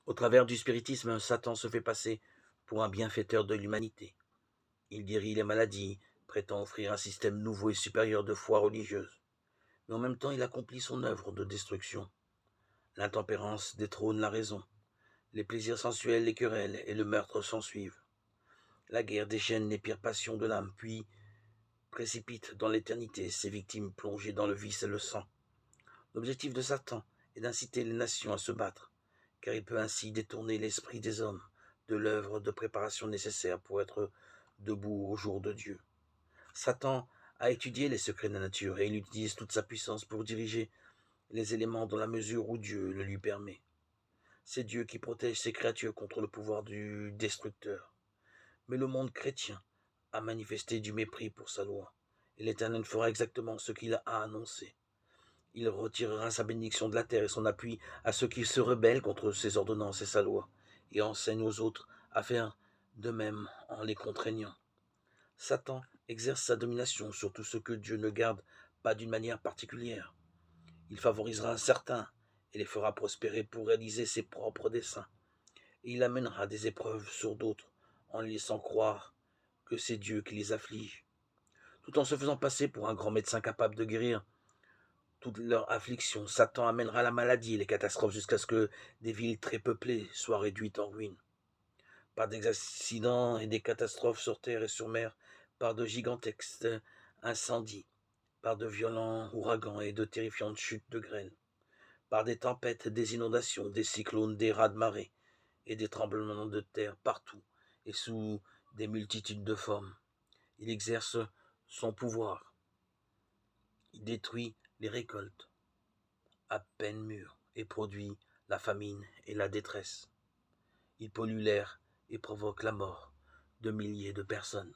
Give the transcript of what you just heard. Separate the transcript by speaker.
Speaker 1: Au travers du spiritisme, Satan se fait passer pour un bienfaiteur de l'humanité. Il guérit les maladies, prétend offrir un système nouveau et supérieur de foi religieuse. Mais en même temps, il accomplit son œuvre de destruction. L'intempérance détrône la raison. Les plaisirs sensuels, les querelles et le meurtre s'ensuivent. La guerre déchaîne les pires passions de l'âme, puis précipite dans l'éternité ses victimes plongées dans le vice et le sang. L'objectif de Satan est d'inciter les nations à se battre, car il peut ainsi détourner l'esprit des hommes de l'œuvre de préparation nécessaire pour être debout au jour de Dieu. Satan a étudié les secrets de la nature et il utilise toute sa puissance pour diriger les éléments dans la mesure où Dieu le lui permet. C'est Dieu qui protège ses créatures contre le pouvoir du destructeur. Mais le monde chrétien a manifesté du mépris pour sa loi, et l'Éternel fera exactement ce qu'il a annoncé. Il retirera sa bénédiction de la terre et son appui à ceux qui se rebellent contre ses ordonnances et sa loi, et enseigne aux autres à faire de même en les contraignant. Satan exerce sa domination sur tout ce que Dieu ne garde pas d'une manière particulière. Il favorisera certains et les fera prospérer pour réaliser ses propres desseins. Et il amènera des épreuves sur d'autres en les laissant croire que c'est Dieu qui les afflige, tout en se faisant passer pour un grand médecin capable de guérir toute leur affliction. Satan amènera la maladie et les catastrophes jusqu'à ce que des villes très peuplées soient réduites en ruines. Par des accidents et des catastrophes sur terre et sur mer, par de gigantesques incendies, par de violents ouragans et de terrifiantes chutes de grêle, par des tempêtes, des inondations, des cyclones, des raz-de-marée et des tremblements de terre partout et sous des multitudes de formes. Il exerce son pouvoir. Il détruit les récoltes à peine mûres et produit la famine et la détresse. Il pollue l'air et provoque la mort de milliers de personnes.